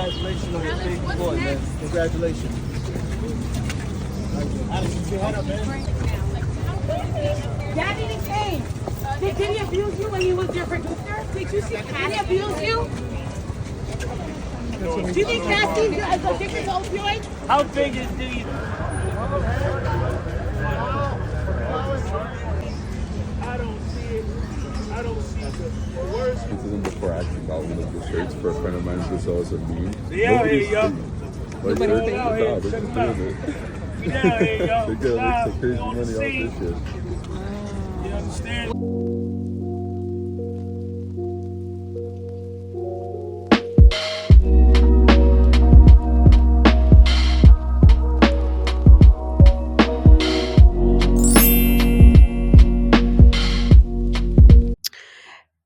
Congratulations on your big boy, man. Congratulations. Alex, put your head up, man. Daddy didn't change. Did Diddy abuse you when he was your producer? Did you see Diddy abuse you? Do you think Cassie's addicted to opioids? How big is Diddy? I don't see it. I don't see the worst. This isn't before I actually bought one of the shirts for a friend of mine who saw us a meme. We out here, yo. Like, We they're out here. just Check doing them out. it. We down here, yo. They get like some crazy On the money off scene. this shit. You understand?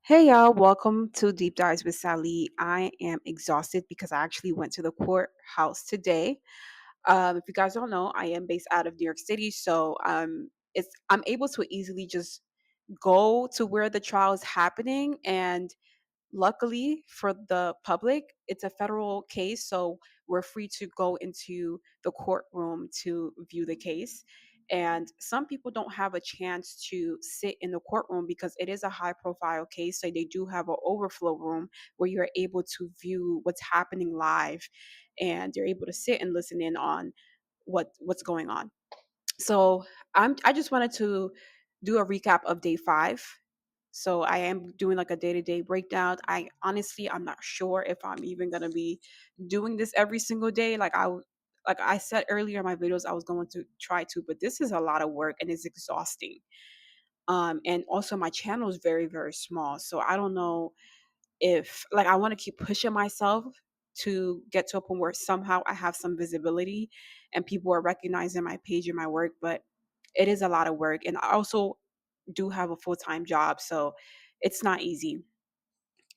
Hey y'all, welcome to Deep Dives with Sali. I am exhausted because I actually went to the courthouse today. If you guys don't know, I am based out of New York City, so I'm able to easily just go to where the trial is happening. And luckily for the public, it's a federal case, so we're free to go into the courtroom to view the case. And some people don't have a chance to sit in the courtroom because it is a high profile case. So they do have an overflow room where you're able to view what's happening live, and you're able to sit and listen in on what's going on. So I just wanted to do a recap of day 5. So I am doing like a day-to-day breakdown. I'm not sure if I'm even gonna be doing this every single day. Like I said earlier in my videos, I was going to try to, but this is a lot of work and it's exhausting. And also my channel is very, very small. So I don't know if like I want to keep pushing myself to get to a point where somehow I have some visibility and people are recognizing my page and my work, but it is a lot of work. And I also do have a full-time job, so it's not easy.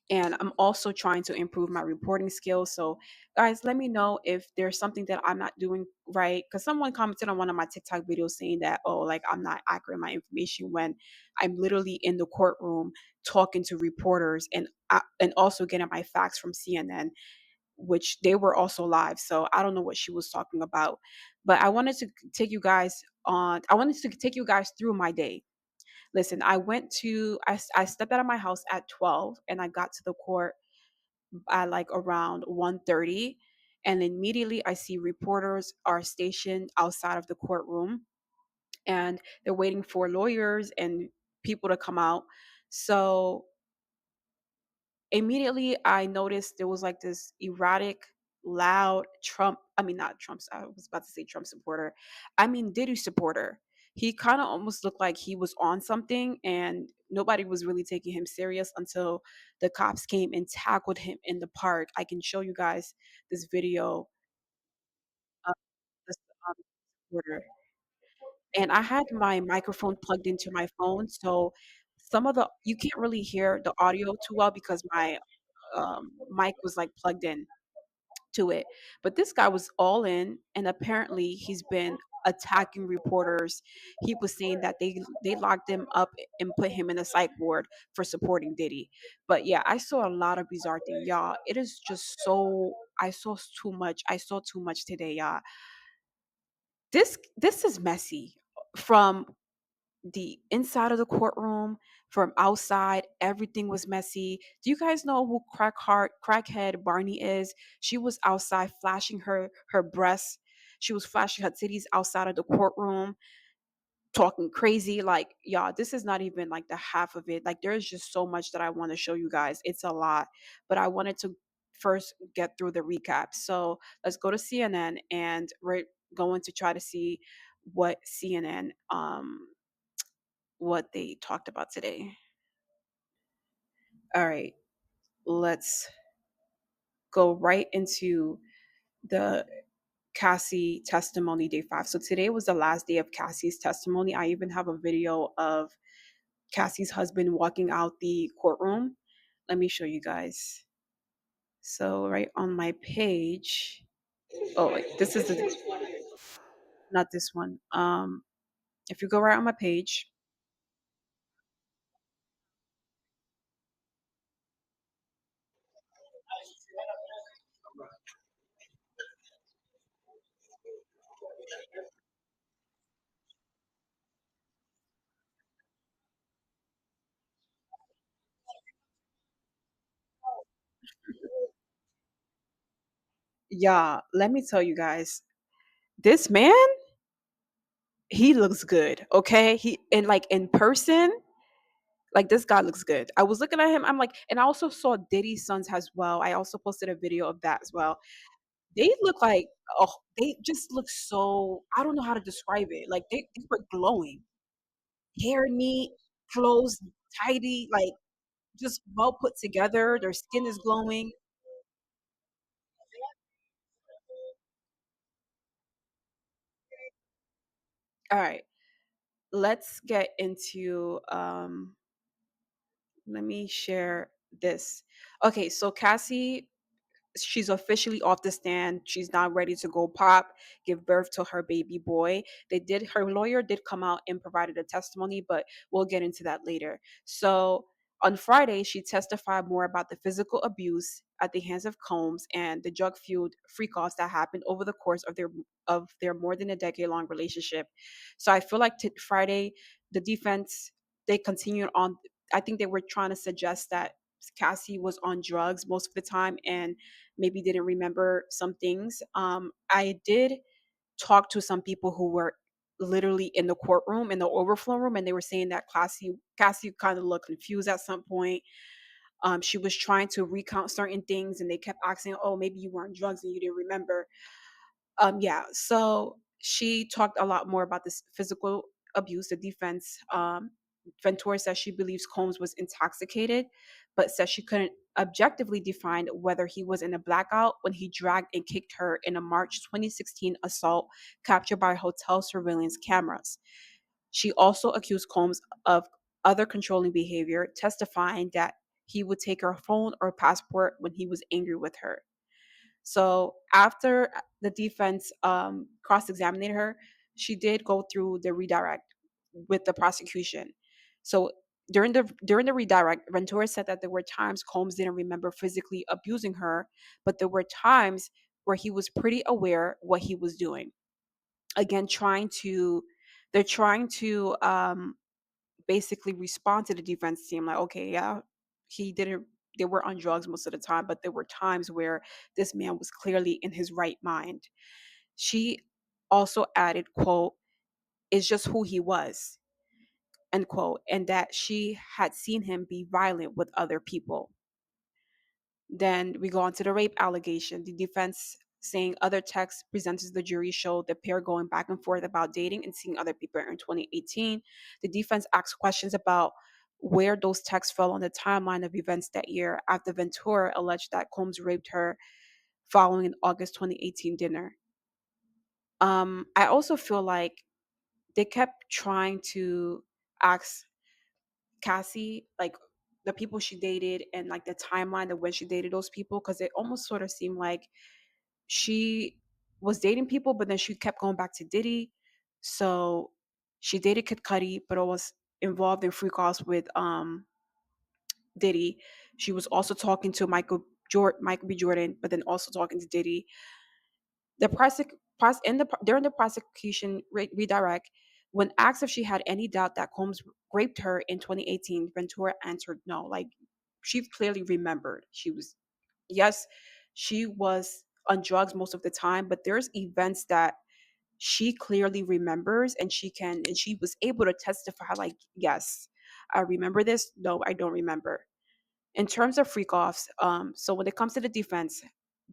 And I'm also trying to improve my reporting skills. So guys, let me know if there's something that I'm not doing right, because someone commented on one of my TikTok videos saying that, oh, like I'm not accurate in my information when I'm literally in the courtroom talking to reporters, and also getting my facts from CNN, which they were also live. So I don't know what she was talking about, but I wanted to take you guys through my day. Listen, I stepped out of my house at 12 and I got to the court at like around 1:30, and immediately I see reporters are stationed outside of the courtroom, and they're waiting for lawyers and people to come out. So immediately I noticed there was like this erratic, loud not Trump, I was about to say Trump supporter. I mean Diddy supporter. He kind of almost looked like he was on something, and nobody was really taking him serious until the cops came and tackled him in the park. I can show you guys this video of this supporter. And I had my microphone plugged into my phone, so some of the you can't really hear the audio too well because my mic was like plugged in to it. But this guy was all in, and apparently he's been attacking reporters. He was saying that they locked him up and put him in a psych ward for supporting Diddy. But yeah, I saw a lot of bizarre things, y'all. It is just so I saw too much. I saw too much today, y'all. This is messy. From the inside of the courtroom, from outside, everything was messy. Do you guys know who crackhead Barney is? She was outside flashing her breasts. She was flashing her titties outside of the courtroom, talking crazy. Like, y'all, this is not even like the half of it. Like, there's just so much that I want to show you guys. It's a lot, but I wanted to first get through the recap. So let's go to CNN, and we're going to try to see what CNN what they talked about today. All right, let's go right into the Cassie testimony day 5. So today was the last day of Cassie's testimony. I even have a video of Cassie's husband walking out the courtroom. Let me show you guys. So right on my page. Oh, wait, this is not this one. If you go right on my page, Yeah, let me tell you guys, this man, he looks good. Okay, he and like in person, like this guy looks good. I was looking at him. I'm like, and I also saw Diddy's sons as well. I also posted a video of that as well. They look like, oh, they just look so. I don't know how to describe it. Like they were glowing, hair neat, clothes tidy, like just well put together. Their skin is glowing. All right, let's get into let me share this. Okay, so Cassie, she's officially off the stand. She's not ready to go pop, give birth to her baby boy. Her lawyer did come out and provided a testimony, but we'll get into that later. So on Friday, she testified more about the physical abuse at the hands of Combs and the drug fueled freak offs that happened over the course of their more than a decade long relationship. So I feel like Friday, the defense, they continued on. I think they were trying to suggest that Cassie was on drugs most of the time and maybe didn't remember some things. I did talk to some people who were literally in the courtroom in the overflow room, and they were saying that Cassie kind of looked confused at some point. She was trying to recount certain things, and they kept asking, "Oh, maybe you were on drugs and you didn't remember." Yeah, so she talked a lot more about this physical abuse. The defense, Ventura says she believes Combs was intoxicated, but says she couldn't objectively define whether he was in a blackout when he dragged and kicked her in a March 2016 assault captured by hotel surveillance cameras. She also accused Combs of other controlling behavior, testifying that he would take her phone or passport when he was angry with her. So after the defense cross-examined her, she did go through the redirect with the prosecution. So during the redirect, Ventura said that there were times Combs didn't remember physically abusing her, but there were times where he was pretty aware what he was doing. Again, they're trying to basically respond to the defense team like, okay, yeah, he didn't they were on drugs most of the time, but there were times where this man was clearly in his right mind. She also added, quote, is just who he was, end quote, and that she had seen him be violent with other people. Then we go on to the rape allegation. The defense saying other texts presented to the jury showed the pair going back and forth about dating and seeing other people in 2018. The defense asked questions about where those texts fell on the timeline of events that year after Ventura alleged that Combs raped her following an August 2018 dinner. I also feel like they kept trying to ask Cassie, like the people she dated and like the timeline of when she dated those people, because it almost sort of seemed like she was dating people, but then she kept going back to Diddy. So she dated Kid Cudi, but it was involved in freak offs with Diddy. She was also talking to Michael B. Jordan, but then also talking to Diddy. The during the prosecution redirect, when asked if she had any doubt that Combs raped her in 2018, Ventura answered no. Like she clearly remembered. Yes, she was on drugs most of the time, but there's events that she clearly remembers, and she was able to testify like, yes, I remember this. No, I don't remember. In terms of freak offs, so when it comes to the defense,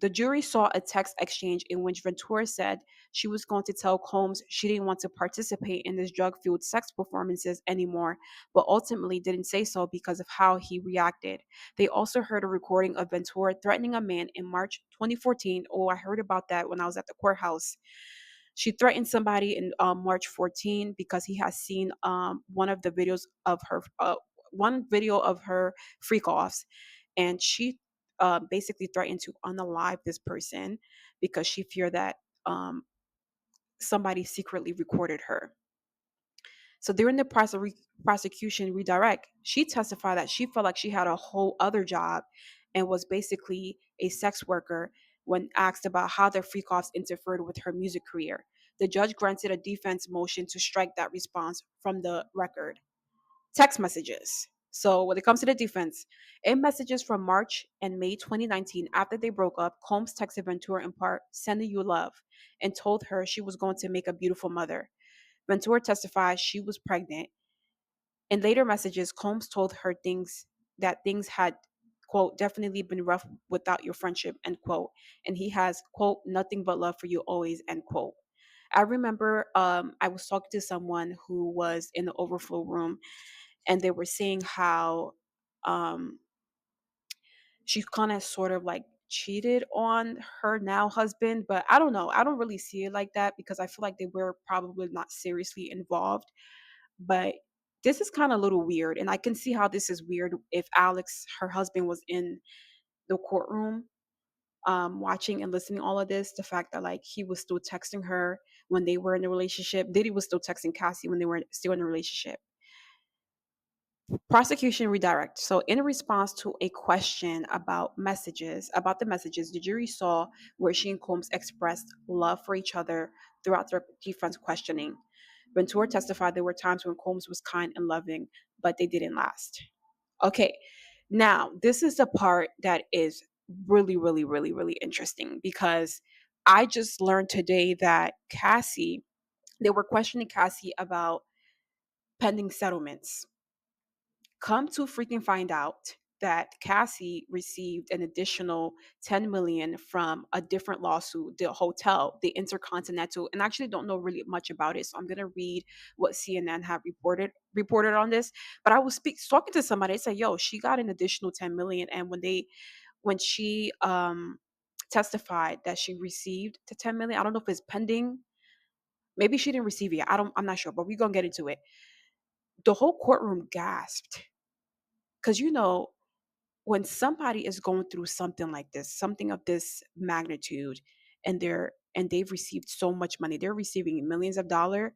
the jury saw a text exchange in which Ventura said she was going to tell Combs she didn't want to participate in this drug fueled sex performances anymore, but ultimately didn't say so because of how he reacted. They also heard a recording of Ventura threatening a man in March 2014. Oh, I heard about that when I was at the courthouse. She threatened somebody in March 14 because he has seen one video of her freak offs, and she basically threatened to unalive this person because she feared that um, somebody secretly recorded her. So during the prosecution redirect, she testified that she felt like she had a whole other job and was basically a sex worker when asked about how the freak offs interfered with her music career. The judge granted a defense motion to strike that response from the record. Text messages. So when it comes to the defense, in messages from March and May 2019, after they broke up, Combs texted Ventura in part, sending you love, and told her she was going to make a beautiful mother. Ventura testified she was pregnant. In later messages, Combs told her things had, quote, definitely been rough without your friendship, end quote. And he has, quote, nothing but love for you always, end quote. I remember I was talking to someone who was in the overflow room, and they were saying how um, she kind of sort of like cheated on her now husband, but I don't know. I don't really see it like that because I feel like they were probably not seriously involved. But this is kind of a little weird, and I can see how this is weird if Alex, her husband, was in the courtroom watching and listening to all of this. The fact that like he was still texting her when they were in a relationship. Diddy was still texting Cassie when they were still in a relationship. Prosecution redirect. So, in response to a question about the messages, the jury saw where she and Combs expressed love for each other throughout their defense questioning. Ventura testified there were times when Combs was kind and loving, but they didn't last. Okay, now this is the part that is really, really, really, really interesting because I just learned today that Cassie, they were questioning Cassie about pending settlements. Come to freaking find out that Cassie received an additional 10 million from a different lawsuit, the hotel, the Intercontinental, and I actually don't know really much about it. So I'm gonna read what CNN have reported on this. But I was talking to somebody, they said, yo, she got an additional 10 million. And when she testified that she received the 10 million, I don't know if it's pending. Maybe she didn't receive it. I'm not sure, but we're gonna get into it. The whole courtroom gasped. Cause when somebody is going through something like this, something of this magnitude, and they've received so much money, they're receiving millions of dollars.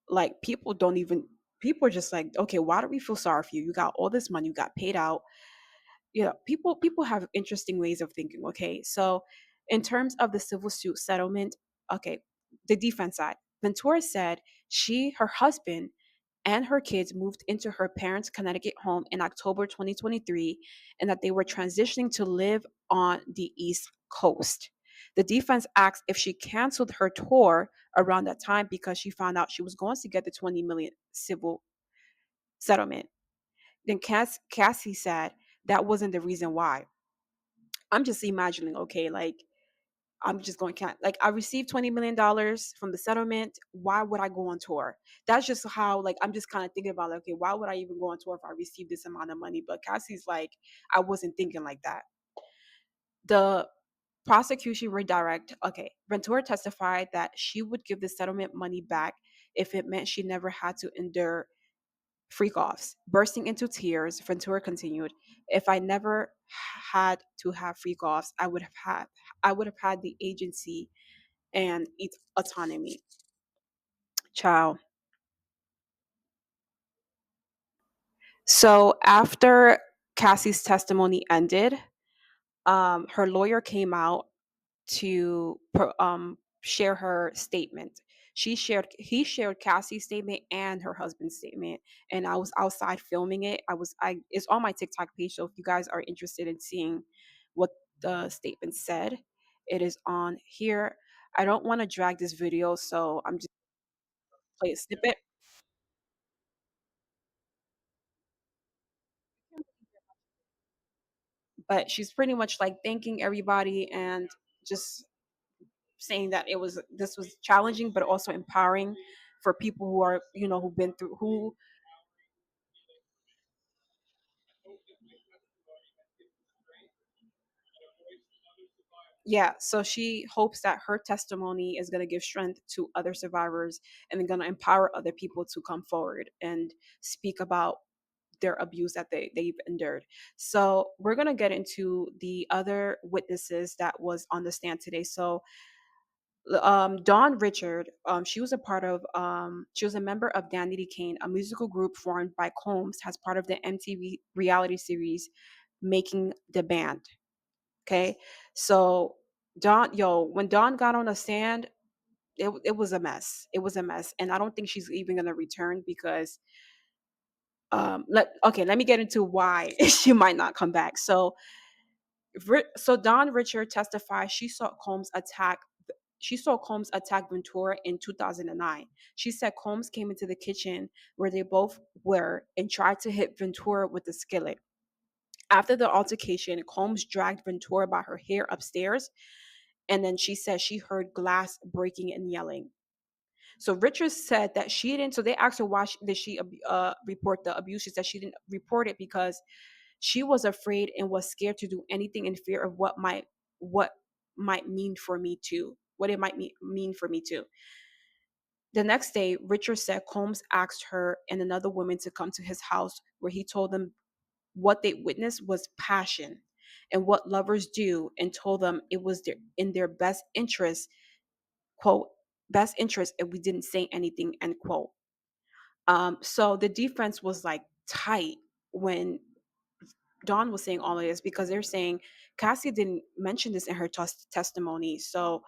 Like people are just like, okay, why do we feel sorry for you? You got all this money, you got paid out. People have interesting ways of thinking. Okay, so in terms of the civil suit settlement, okay, the defense side, Ventura said her husband and her kids moved into her parents' Connecticut home in October 2023, and that they were transitioning to live on the East Coast. The defense asked if she canceled her tour around that time because she found out she was going to get the 20 million civil settlement. Then Cassie said that wasn't the reason why. I'm just imagining, okay, like I'm just going to like I received $20 million from the settlement. Why would I go on tour? That's just how like I'm just kind of thinking about like, okay, why would I even go on tour if I received this amount of money? But Cassie's like, I wasn't thinking like that. The prosecution redirect. Okay, Ventura testified that she would give the settlement money back if it meant she never had to endure freak offs. Bursting into tears, Ventura continued, if I never had to have freak offs, I would have had the agency and its autonomy. Ciao. So after Cassie's testimony ended, her lawyer came out to share her statement. He shared Cassie's statement and her husband's statement, and I was outside filming it. It's on my TikTok page, so if you guys are interested in seeing what the statement said, it is on here. I don't want to drag this video, so I'm just play a snippet. But she's pretty much like thanking everybody and just saying that this was challenging but also empowering for people who are who've been through who yeah, so she hopes that her testimony is going to give strength to other survivors and going to empower other people to come forward and speak about their abuse that they've endured. So we're going to get into the other witnesses that was on the stand today. So Dawn Richard, she was a member of Danity Kane, a musical group formed by Combs as part of the MTV reality series Making the Band. Okay, so when Dawn got on the stand, it was a mess. It was a mess, and I don't think she's even gonna return because Let me get into why she might not come back. So Dawn Richard testified she saw Combs attack Ventura in 2009. She said Combs came into the kitchen where they both were and tried to hit Ventura with the skillet. After the altercation, Combs dragged Ventura by her hair upstairs, and then she said she heard glass breaking and yelling. So Richards said that she didn't. So they asked her why did she report the abuse. She said she didn't report it because she was afraid and was scared to do anything in fear of what might mean for me too. What it might mean for me too. The next day, Richards said Combs asked her and another woman to come to his house where he told them what they witnessed was passion and what lovers do, and told them it was in their best interest, quote, best interest if we didn't say anything, end quote. So the defense was like tight when Dawn was saying all of this because they're saying Cassie didn't mention this in her testimony. So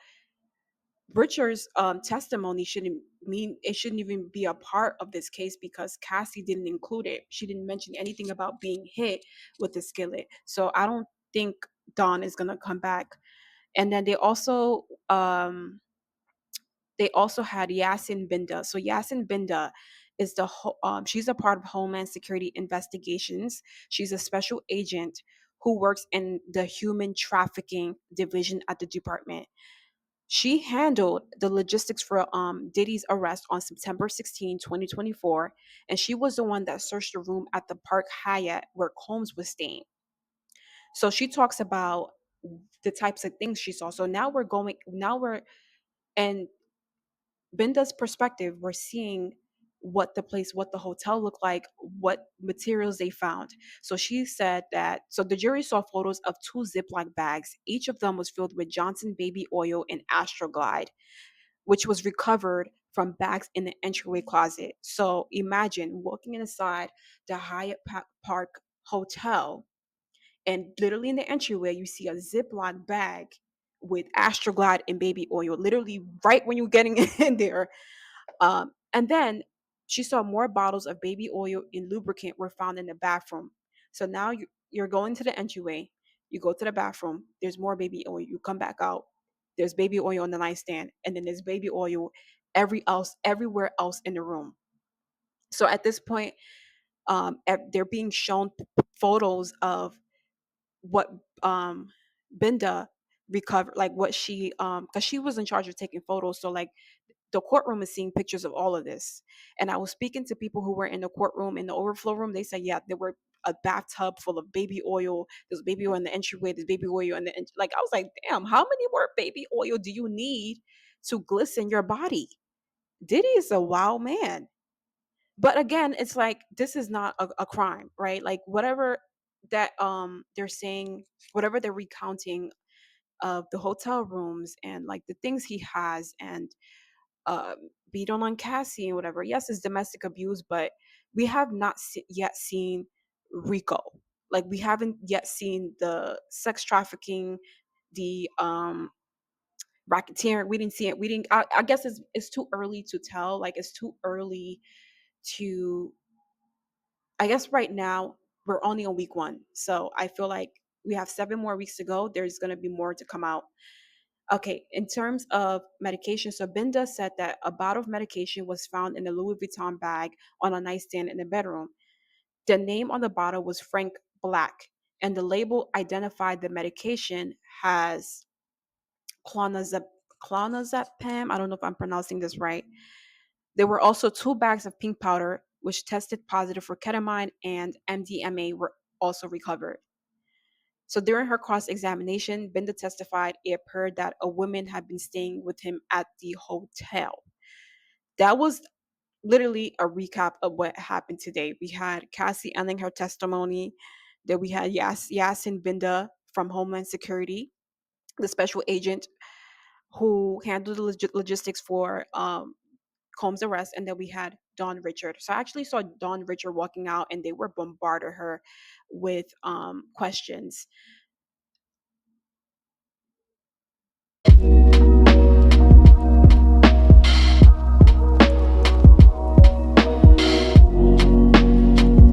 Richard's testimony shouldn't even be a part of this case because Cassie didn't include it. She didn't mention anything about being hit with the skillet. So I don't think Dawn is gonna come back. And then they also had Yasin Binda. So Yasin Binda is she's a part of Homeland Security investigations. She's a special agent who works in the human trafficking division at the department. She handled the logistics for Diddy's arrest on September 16, 2024, and she was the one that searched the room at the Park Hyatt where Combs was staying. So she talks about the types of things she saw. So now we're and Binda's perspective, we're seeing what the hotel looked like, what materials they found. So she said that, so the jury saw photos of two Ziploc bags. Each of them was filled with Johnson baby oil and Astroglide, which was recovered from bags in the entryway closet. So imagine walking inside the Hyatt Park Hotel, and literally in the entryway, you see a Ziploc bag with Astroglide and baby oil, literally right when you're getting in there. And then she saw more bottles of baby oil and lubricant were found in the bathroom. So now you're going to the entryway, you go to the bathroom, there's more baby oil, you come back out, there's baby oil on the nightstand, and then there's baby oil everywhere else in the room. So at this point, they're being shown photos of what Binda recovered, like what she because she was in charge of taking photos. So like the courtroom is seeing pictures of all of this. And I was speaking to people who were in the courtroom, in the overflow room. They said, yeah, there were a bathtub full of baby oil. There's baby oil in the entryway. There's baby oil in the like. I was like, damn, how many more baby oil do you need to glisten your body? Diddy is a wild man. But again, it's like this is not a crime, right? Like whatever that they're saying, whatever they're recounting of the hotel rooms and like the things he has and beat on Cassie and whatever. Yes, it's domestic abuse, but we have not yet seen Rico. Like we haven't yet seen the sex trafficking, the racketeering. We didn't see it. We didn't. I guess it's too early to tell. Like it's too early to. I guess right now we're only on week one, so I feel like we have 7 more weeks to go. There's gonna be more to come out. Okay, in terms of medication, so Binda said that a bottle of medication was found in a Louis Vuitton bag on a nightstand in the bedroom. The name on the bottle was Frank Black, and the label identified the medication as clonazep- clonazepam. I don't know if I'm pronouncing this right. There were also 2 bags of pink powder, which tested positive for ketamine, and MDMA were also recovered. So during her cross examination, Binda testified it appeared that a woman had been staying with him at the hotel. That was literally a recap of what happened today. We had Cassie ending her testimony, that we had Yasin Binda from Homeland Security, the special agent who handled the logistics for Combs' arrest, and then we had Dawn Richard. So I actually saw Dawn Richard walking out, and they were bombarding her with questions.